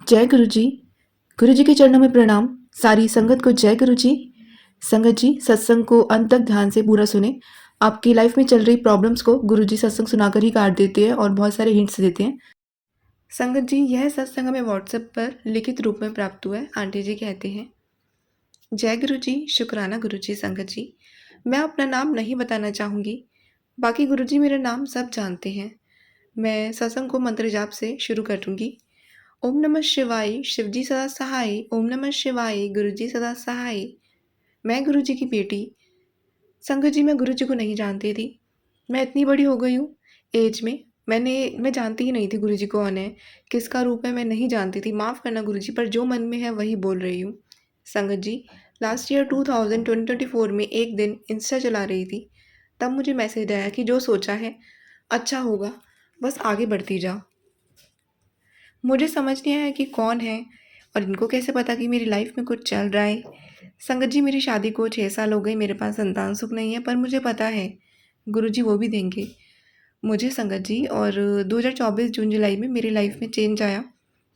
जय गुरु जी। गुरु जी के चरणों में प्रणाम। सारी संगत को जय गुरु जी। संगत जी, सत्संग को अंत तक ध्यान से पूरा सुने। आपकी लाइफ में चल रही प्रॉब्लम्स को गुरु जी सत्संग सुनाकर ही काट देते हैं और बहुत सारे हिंट्स देते हैं। संगत जी, यह सत्संग हमें व्हाट्सएप पर लिखित रूप में प्राप्त हुआ है। आंटी जी कहते हैं, जय गुरु जी, शुक्राना गुरु जी। संगत जी, मैं अपना नाम नहीं बताना चाहूँगी, बाकी गुरु जी मेरा नाम सब जानते हैं। मैं सत्संग को मंत्र जाप से शुरू करूँगी। ओम नमः शिवाय, शिवजी सदा सहाय। ओम नमः शिवाय, गुरुजी सदा सहाय। मैं गुरुजी की बेटी। संगत जी, मैं गुरुजी को नहीं जानती थी। मैं इतनी बड़ी हो गई हूँ एज में, मैं जानती ही नहीं थी गुरुजी कौन है, किसका रूप है, मैं नहीं जानती थी। माफ़ करना गुरुजी, पर जो मन में है वही बोल रही हूँ। संगत जी, लास्ट ईयर 2024 में एक दिन इंस्टा चला रही थी, तब मुझे मैसेज आया कि जो सोचा है अच्छा होगा, बस आगे बढ़ती जा। मुझे समझ नहीं आया कि कौन है और इनको कैसे पता कि मेरी लाइफ में कुछ चल रहा है। संगत जी, मेरी शादी को 6 साल हो गए, मेरे पास संतान सुख नहीं है, पर मुझे पता है गुरुजी वो भी देंगे मुझे। संगत जी, और 2024 जून जुलाई में मेरी लाइफ में चेंज आया।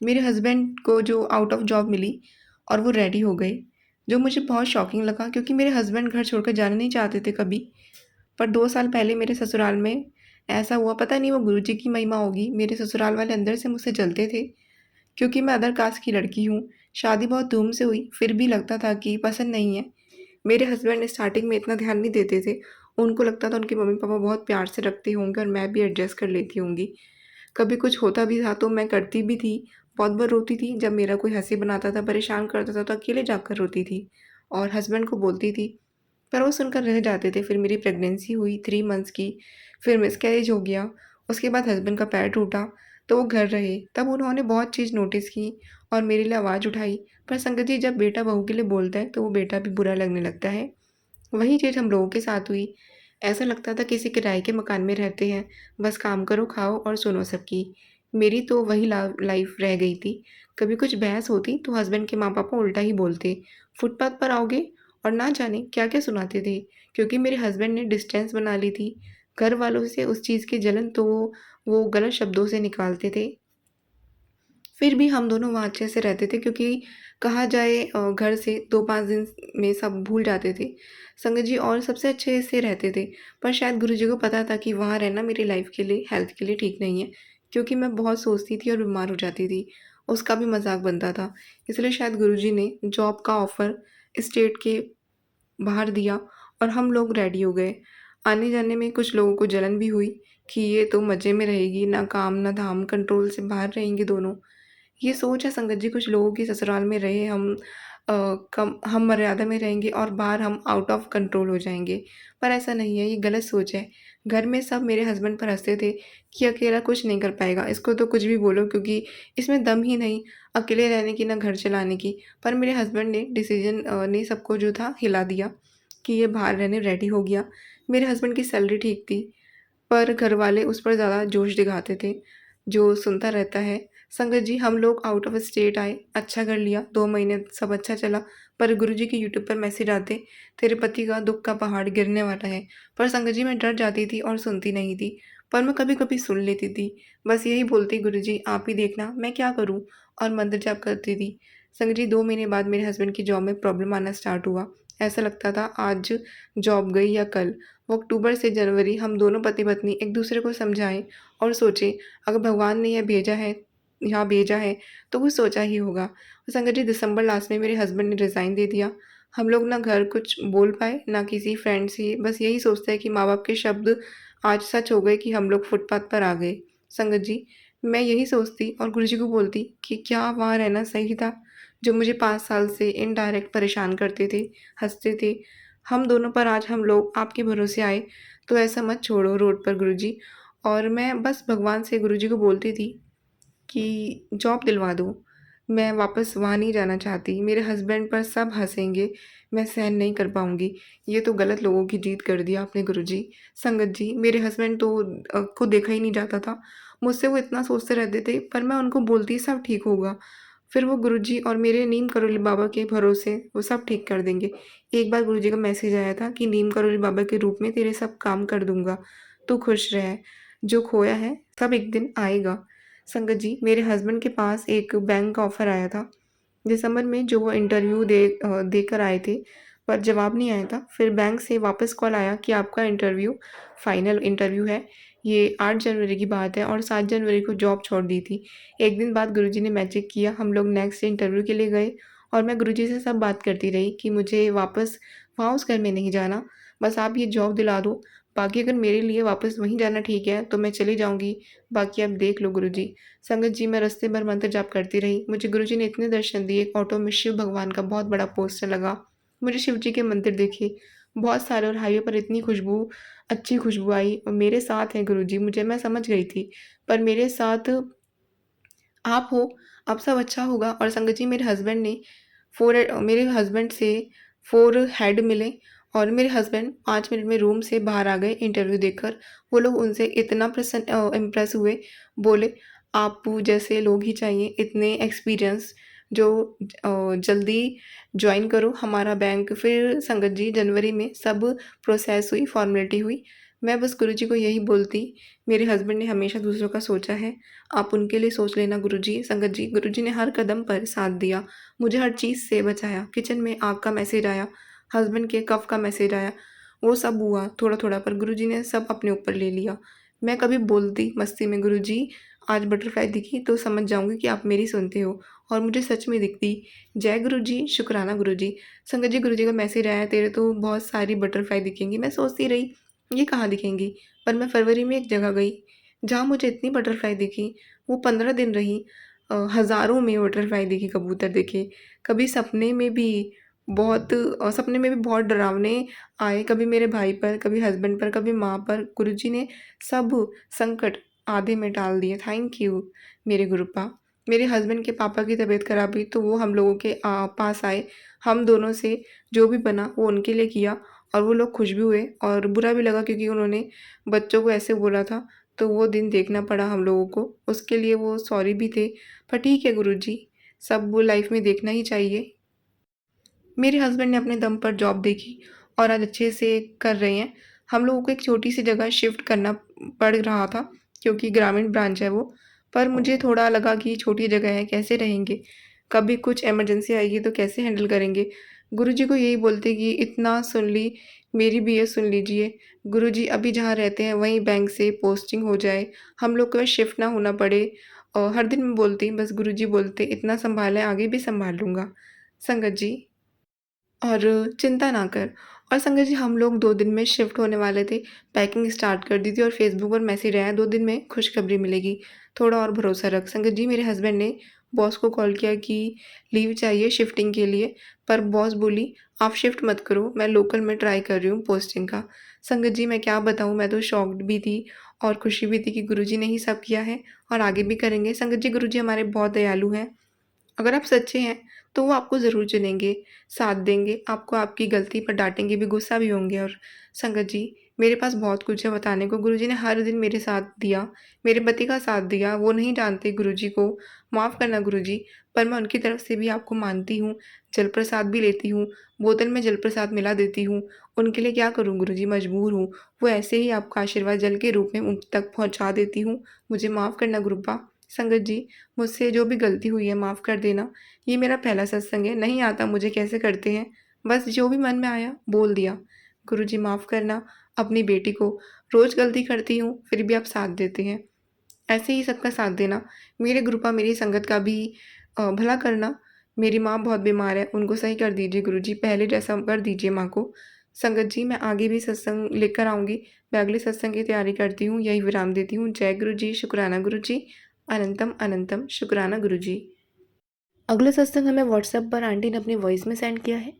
मेरे हस्बैंड को जो आउट ऑफ जॉब मिली और वो रेडी हो गए, जो मुझे बहुत शॉकिंग लगा, क्योंकि मेरे हस्बैंड घर छोड़कर जाना नहीं चाहते थे कभी। पर 2 साल पहले मेरे ससुराल में ऐसा हुआ, पता नहीं वो गुरुजी की महिमा होगी, मेरे ससुराल वाले अंदर से मुझसे जलते थे, क्योंकि मैं अदर कास्ट की लड़की हूँ। शादी बहुत धूम से हुई, फिर भी लगता था कि पसंद नहीं है। मेरे हस्बैंड स्टार्टिंग में इतना ध्यान नहीं देते थे। उनको लगता था उनके मम्मी-पापा बहुत प्यार से रखते होंगे और मैं भी एडजस्ट कर लेती होंगी। कभी कुछ होता भी था तो मैं करती भी थी। बहुत बार रोती थी, जब मेरा कोई हँसी बनाता था, परेशान करता था तो अकेले जाकर रोती थी और हस्बैंड को बोलती थी, पर वो सुनकर रह जाते थे। फिर मेरी प्रेगनेंसी हुई 3 मंथ्स की, फिर मिसकैरेज हो गया। उसके बाद हस्बैंड का पैर टूटा, तो वो घर रहे। तब उन्होंने बहुत चीज़ नोटिस की और मेरे लिए आवाज़ उठाई। पर संगत जी, जब बेटा बहू के लिए बोलता है, तो वो बेटा भी बुरा लगने लगता है। वही चीज़ हम लोगों के साथ हुई। ऐसा लगता था किसी किराए के मकान में रहते हैं, बस काम करो, खाओ और सुनो सबकी। मेरी तो वही लाइफ़ रह गई थी। कभी कुछ बहस होती तो हस्बैंड के माँ-पापा उल्टा ही बोलते, फुटपाथ पर आओगे, और ना जाने क्या-क्या सुनाते थे। क्योंकि मेरे हस्बैंड ने डिस्टेंस बना ली थी घर वालों से, उस चीज़ की जलन तो वो गलत शब्दों से निकालते थे। फिर भी हम दोनों वहाँ अच्छे से रहते थे, क्योंकि कहा जाए घर से 2-5 दिन में सब भूल जाते थे। संगत जी, और सबसे अच्छे से रहते थे। पर शायद गुरुजी को पता था कि वहाँ रहना मेरी लाइफ़ के लिए, हेल्थ के लिए ठीक नहीं है, क्योंकि मैं बहुत सोचती थी और बीमार हो जाती थी। उसका भी मज़ाक बनता था। इसलिए शायद गुरुजी ने जॉब का ऑफ़र स्टेट के बाहर दिया और हम लोग रेडी हो गए। आने-जाने में कुछ लोगों को जलन भी हुई कि ये तो मज़े में रहेगी, ना काम ना धाम, कंट्रोल से बाहर रहेंगे दोनों। ये सोच है संगत जी कुछ लोगों की, ससुराल में रहे हम कम हम मर्यादा में रहेंगे और बाहर हम आउट ऑफ कंट्रोल हो जाएँगे। पर ऐसा नहीं है, ये गलत सोच है। घर में सब मेरे हस्बैंड पर हँसते थे कि अकेला कुछ नहीं कर पाएगा, इसको तो कुछ भी बोलो, क्योंकि इसमें दम ही नहीं, अकेले रहने की ना घर चलाने की। पर मेरे हस्बैंड ने ने सबको जो था हिला दिया कि ये बाहर रहने रेडी हो गया। मेरे हस्बैंड की सैलरी ठीक थी, पर घरवाले उस पर ज़्यादा जोश दिखाते थे, जो सुनता रहता है। संगत जी, हम लोग आउट ऑफ स्टेट आए, अच्छा कर लिया, 2 महीने सब अच्छा चला। पर गुरुजी के यूट्यूब पर मैसेज आते, तेरे पति का दुःख का पहाड़ गिरने वाला है। पर संगत जी, मैं डर जाती थी और सुनती नहीं थी, पर मैं कभी-कभी सुन लेती थी। बस यही बोलती, गुरुजी आप ही देखना मैं क्या करूँ, और मंत्र जाप करती थी। संगत जी, 2 महीने बाद मेरे हस्बैंड की जॉब में प्रॉब्लम आना स्टार्ट हुआ। ऐसा लगता था आज जॉब गई या कल। वो अक्टूबर से जनवरी हम दोनों पति-पत्नी एक-दूसरे को समझाएँ और सोचें, अगर भगवान ने यह भेजा है, यहाँ भेजा है, तो कुछ सोचा ही होगा। संगत जी, दिसंबर लास्ट में मेरे हस्बैंड ने रिज़ाइन दे दिया। हम लोग ना घर कुछ बोल पाए, ना किसी फ्रेंड से, बस यही सोचते हैं कि माँ-बाप के शब्द आज सच हो गए कि हम लोग फुटपाथ पर आ गए। संगत जी, मैं यही सोचती और गुरुजी को बोलती कि क्या वहाँ रहना सही था? जो मुझे 5 साल से इनडायरेक्ट परेशान करते थे, हँसते थे। हम दोनों पर आज हम लोग आपके भरोसे आए, तो ऐसा मत छोड़ो रोड पर गुरुजी। और मैं बस भगवान से गुरुजी को बोलती थी कि जॉब दिलवा दो। मैं वापस वहाँ नहीं जाना चाहती। मेरे हस्बैंड पर सब हँसेंगे, मैं सहन नहीं कर पाऊँगी। ये तो गलत लोगों की जीत कर दिया आपने गुरुजी। संगत जी, मेरे हस्बैंड तो को देखा ही नहीं जाता था। मुझसे वो इतना सोचते रहते थे, पर मैं उनको बोलती सब ठीक होगा। फिर वो गुरुजी और मेरे नीम करोली बाबा के भरोसे वो सब ठीक कर देंगे। एक बार गुरुजी का मैसेज आया था कि नीम करोली बाबा के रूप में तेरे सब काम कर दूँगा, तू खुश रह। जो खोया है सब एक दिन आएगा। संगत जी, मेरे हस्बैंड के पास एक बैंक का ऑफ़र आया था। दिसंबर में जो वो इंटरव्यू देकर आए थे, पर जवाब नहीं आया था। फिर बैंक से वापस कॉल आया कि आपका इंटरव्यू फाइनल इंटरव्यू है। ये 8 जनवरी की बात है और 7 जनवरी को जॉब छोड़ दी थी। 1 दिन बाद गुरुजी ने मैजिक किया, हम लोग नेक्स्ट इंटरव्यू के लिए गए और मैं गुरुजी से सब बात करती रही कि मुझे वापस वहाँ उस घर में नहीं जाना, बस आप ये जॉब दिला दो। बाकी अगर मेरे लिए वापस वहीं जाना ठीक है, तो मैं चली जाऊँगी, बाकी आप देख लो गुरुजी। संगत जी, मैं रास्ते भर मंत्र जाप करती रही। मुझे गुरुजी ने इतने दर्शन दिए, एक ऑटो में शिव भगवान का बहुत बड़ा पोस्टर लगा। मुझे शिव जी के मंदिर दिखे, बहुत सारे, और हाईवे पर इतनी खुशबू, अच्छी खुशबू आई और मेरे साथ हैं गुरुजी, मुझे मैं समझ गई थी। पर मेरे साथ आप हो, अब सब अच्छा होगा। और संगत जी, मेरे हस्बैंड से 4 हेड मिले और मेरे हस्बैंड 5 मिनट में रूम से बाहर आ गए इंटरव्यू देकर। वो लोग उनसे इतना इम्प्रेस हुए, बोले, "आप जैसे लोग ही चाहिए, इतने एक्सपीरियंस जो जल्दी जॉइन करो हमारा बैंक।" फिर संगत जी, जनवरी में सब प्रोसेस हुई, फॉर्मेलिटी हुई। मैं बस गुरुजी को यही बोलती, मेरे हस्बैंड ने हमेशा दूसरों का सोचा है, आप उनके लिए सोच लेना गुरुजी। संगत जी, गुरुजी ने हर कदम पर साथ दिया, मुझे हर चीज़ से बचाया। किचन में आग का मैसेज आया, हस्बैंड के कफ़ का मैसेज आया, वो सब हुआ थोड़ा-थोड़ा, पर गुरुजी ने सब अपने ऊपर ले लिया। मैं कभी बोलती मस्ती में, गुरुजी आज बटरफ्लाई दिखी तो समझ जाऊँगी कि आप मेरी सुनते हो, और मुझे सच में दिखती। जय गुरुजी, शुक्राना गुरुजी। संगत जी, गुरुजी का मैसेज आया, तेरे तो बहुत सारी बटरफ्लाई दिखेंगी। मैं सोचती रही, ये कहाँ दिखेंगी? पर मैं फरवरी में एक जगह गई, जहाँ मुझे इतनी बटरफ्लाई दिखी, वो 15 दिन रही। हज़ारों में बटरफ्लाई दिखी, कबूतर दिखे। कभी सपने में भी बहुत डरावने आए, कभी मेरे भाई पर, कभी हस्बैंड पर, कभी माँ पर। गुरुजी ने सब संकट आधे में टाल दिए। थैंक यू मेरे गुरुपा। मेरे हस्बैंड के पापा की तबीयत खराब हुई तो वो हम लोगों के पास आए। हम दोनों से जो भी बना वो उनके लिए किया और वो लोग खुश भी हुए और बुरा भी लगा, क्योंकि उन्होंने बच्चों को ऐसे बोला था, तो वो दिन देखना पड़ा हम लोगों को। उसके लिए वो सॉरी भी थे, पर ठीक है गुरुजी, सब वो लाइफ़ में देखना ही चाहिए। मेरे हस्बैंड ने अपने दम पर जॉब देखी और आज अच्छे से कर रहे हैं। हम लोगों को एक छोटी-सी जगह शिफ्ट करना पड़ रहा था, क्योंकि ग्रामीण ब्रांच है वो। पर मुझे थोड़ा लगा कि छोटी जगह है, कैसे रहेंगे? कभी कुछ इमरजेंसी आएगी तो कैसे हैंडल करेंगे? गुरुजी को यही बोलते कि इतना सुन ली, मेरी भी ये सुन लीजिए। गुरुजी, अभी जहाँ रहते हैं वहीं बैंक से पोस्टिंग हो जाए, हम लोग को बस शिफ्ट ना होना पड़े। हर दिन मैं बोलती, बस गुरुजी बोलते, इतना सँभाला है, आगे भी सँभाल लूँगा। संगत जी, और चिंता ना कर। और संगत जी, हम लोग 2 दिन में शिफ्ट होने वाले थे, पैकिंग स्टार्ट कर दी थी और फेसबुक पर मैसेज आया, 2 दिन में खुशखबरी मिलेगी, थोड़ा और भरोसा रख। संगत जी, मेरे हस्बैंड ने बॉस को कॉल किया कि लीव चाहिए शिफ्टिंग के लिए, पर बॉस बोली, आप शिफ्ट मत करो, मैं लोकल में ट्राई कर रही हूँ पोस्टिंग का। संगत जी, मैं क्या बताऊँ, मैं तो शॉक्ड भी थी और खुशी भी थी कि गुरुजी ने ही सब किया है और आगे भी करेंगे। संगत जी, गुरुजी हमारे बहुत दयालु हैं। अगर आप सच्चे हैं, तो वो आपको ज़रूर चुनेंगे, साथ देंगे, आपको आपकी गलती पर डाँटेंगे भी, गुस्सा भी होंगे। और संगत जी, मेरे पास बहुत कुछ है बताने को। गुरुजी ने हर दिन मेरे साथ दिया, मेरे पति का साथ दिया। वो नहीं जानते गुरुजी को, माफ़ करना गुरुजी, पर मैं उनकी तरफ से भी आपको मानती हूँ, जलप्रसाद भी लेती हूँ, बोतल में जलप्रसाद मिला देती हूँ। उनके लिए क्या करूँ गुरुजी, मजबूर हूँ। वो ऐसे ही आपका आशीर्वाद जल के रूप में उन तक पहुँचा देती हूँ। मुझे माफ़ करना गुरुपा। संगत जी, मुझसे जो भी गलती हुई है माफ़ कर देना। ये मेरा पहला सत्संग है, नहीं आता मुझे कैसे करते हैं, बस जो भी मन में आया बोल दिया। गुरुजी, माफ़ करना अपनी बेटी को, रोज़ गलती करती हूँ फिर भी आप साथ देते हैं। ऐसे ही सबका साथ देना। मेरे गुरुपा, मेरी संगत का भी भला करना। मेरी माँ बहुत बीमार है, उनको सही कर दीजिए गुरुजी, पहले जैसा कर दीजिए माँ को। संगत जी, मैं आगे भी सत्संग लेकर आऊँगी। मैं अगले सत्संग की तैयारी करती हूँ, यही विराम देती हूँ। जय गुरुजी, शुक्राना गुरुजी, अनंतम अनंतम शुक्राना गुरुजी। अगला सत्संग हमें व्हाट्सएप पर आंटी ने अपनी वॉइस में सेंड किया है।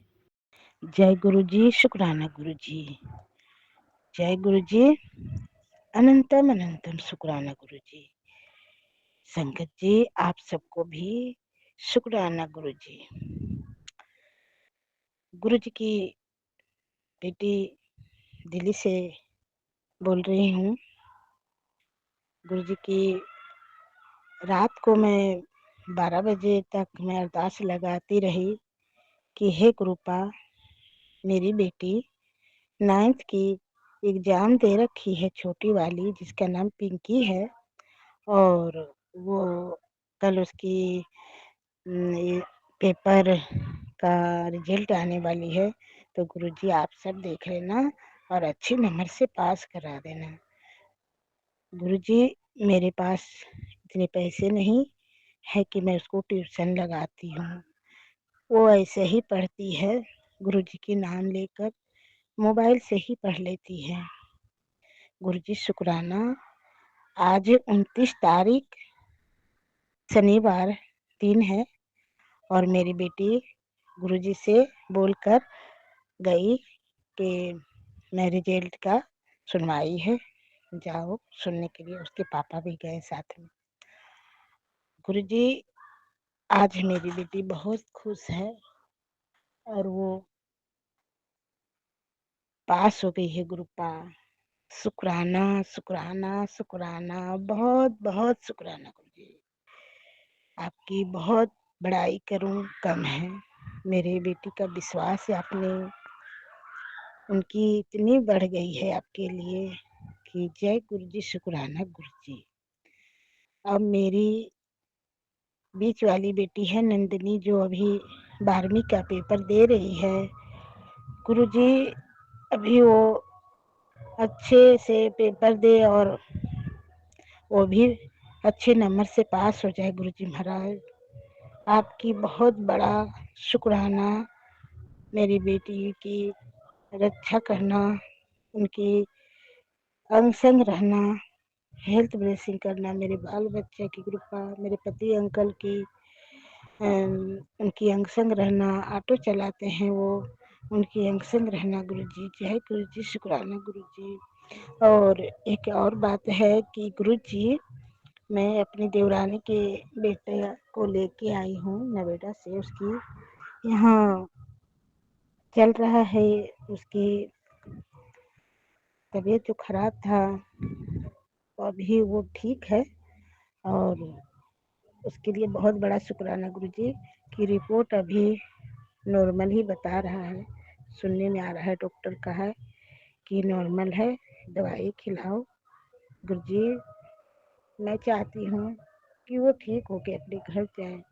जय गुरु जी, शुक्राना गुरु जी। जय गुरु जी, अनंतम अनंतम शुक्राना गुरु जी। संगत जी, आप सबको भी शुक्राना गुरु जी। गुरु जी की बेटी दिल्ली से बोल रही हूँ। गुरु जी की रात को मैं 12 बजे तक मैं अरदास लगाती रही कि हे कृपा, मेरी बेटी 9th की एग्जाम दे रखी है, छोटी वाली जिसका नाम पिंकी है, और वो कल उसकी ये पेपर का रिजल्ट आने वाली है, तो गुरुजी आप सब देख लेना और अच्छे नंबर से पास करा देना। गुरुजी मेरे पास इतने पैसे नहीं है कि मैं उसको ट्यूशन लगाती हूँ। वो ऐसे ही पढ़ती है, गुरुजी के नाम लेकर मोबाइल से ही पढ़ लेती है। गुरुजी शुक्राना, आज 29 तारीख शनिवार दिन है और मेरी बेटी गुरुजी से बोलकर गई कि मैं रिजल्ट का सुनवाई है, जाओ सुनने के लिए। उसके पापा भी गए साथ में। गुरुजी आज मेरी बेटी बहुत खुश है और वो पास हो गई है गुरुपा। शुक्राना शुक्राना शुक्राना, बहुत बहुत शुक्राना गुरुजी। आपकी बहुत बड़ाई करूं कम है। मेरे बेटी का विश्वास है आपने उनकी इतनी बढ़ गई है आपके लिए कि जय गुरुजी शुक्राना गुरुजी। अब मेरी बीच वाली बेटी है नंदिनी, जो अभी 12वीं का पेपर दे रही है। गुरुजी अभी वो अच्छे से पेपर दे और वो भी अच्छे नंबर से पास हो जाए। गुरुजी महाराज आपकी बहुत बड़ा शुक्राना, मेरी बेटी की रक्षा करना, उनकी अंग संग रहना, हेल्थ ब्लेसिंग करना, मेरे बाल बच्चे की कृपा, मेरे पति अंकल की उनकी अंग संग रहना, ऑटो चलाते हैं वो, उनकी अंग संग रहना। गुरुजी जय गुरुजी शुक्राना गुरुजी। और एक और बात है कि गुरुजी मैं अपनी देवरानी के बेटे को लेके आई हूँ नोएडा से। उसकी यहाँ चल रहा है, उसकी तबीयत जो खराब था अभी वो ठीक है और उसके लिए बहुत बड़ा शुक्राना गुरुजी की रिपोर्ट अभी नॉर्मल ही बता रहा है। सुनने में आ रहा है डॉक्टर का है कि नॉर्मल है, दवाई खिलाओ। गुरुजी मैं चाहती हूँ कि वो ठीक होके अपने घर जाए।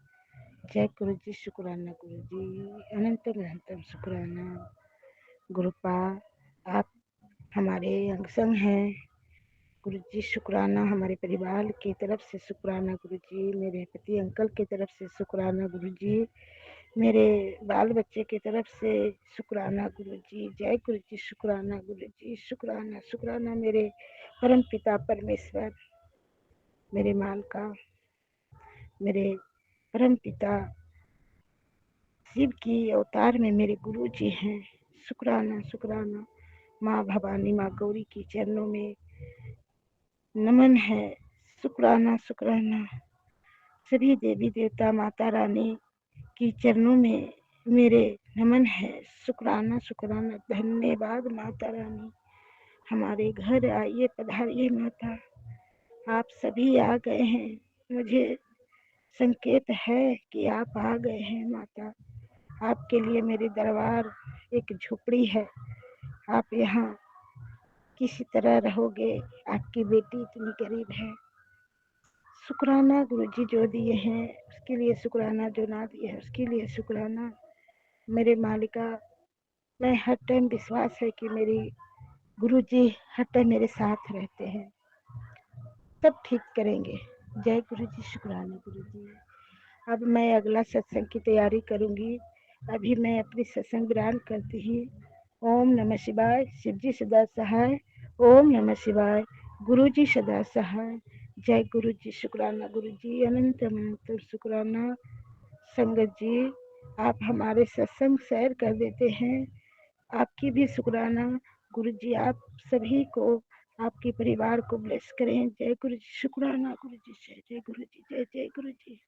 जय गुरुजी शुक्राना गुरुजी, अनंतम अनंतम शुक्राना। गुरुपा आप हमारे अंग संग हैं। गुरुजी शुक्राना, हमारे परिवार की तरफ से शुक्राना गुरुजी, मेरे पति अंकल की तरफ से शुक्राना गुरुजी, मेरे बाल बच्चे की तरफ से शुक्राना गुरुजी। जय गुरुजी शुक्राना गुरुजी, शुक्राना शुक्राना मेरे परम पिता परमेश्वर, मेरे मालका, मेरे परम पिता शिव की अवतार में मेरे गुरु जी हैं। शुक्राना शुक्राना, माँ भवानी माँ गौरी की चरणों में नमन है। शुक्राना शुक्राना, सभी देवी देवता माता रानी की चरणों में मेरे नमन है। शुक्राना शुक्राना, धन्यवाद माता रानी। हमारे घर आइए, पधारिए माता, आप सभी आ गए हैं। मुझे संकेत है कि आप आ गए हैं माता। आपके लिए मेरे दरबार एक झोपड़ी है, आप यहाँ किसी तरह रहोगे। आपकी बेटी इतनी गरीब है। शुक्राना गुरुजी जो दिए हैं उसके लिए शुक्राना, जो ना दिए हैं उसके लिए शुक्राना। मेरे मालिका, मैं हर टाइम विश्वास है कि मेरी गुरुजी हर टाइम मेरे साथ रहते हैं, सब ठीक करेंगे। जय गुरुजी शुक्राना गुरुजी। अब मैं अगला सत्संग की तैयारी करूंगी। अभी मैं अपनी सत्संग विराम करती ही। ओम नमः शिवाय, शिव जी सदा सहाय। ओम नमः शिवाय, गुरु जी सदा सहाय। जय गुरु जी शुक्राना गुरु जी, अनंत अनंत शुक्राना। संगत जी आप हमारे सत्संग शेयर कर देते हैं, आपकी भी शुक्राना। गुरु जी आप सभी को, आपके परिवार को ब्लेस करें। जय गुरु जी शुक्राना गुरु जी, जय जय गुरु जी, जय जय गुरु जी।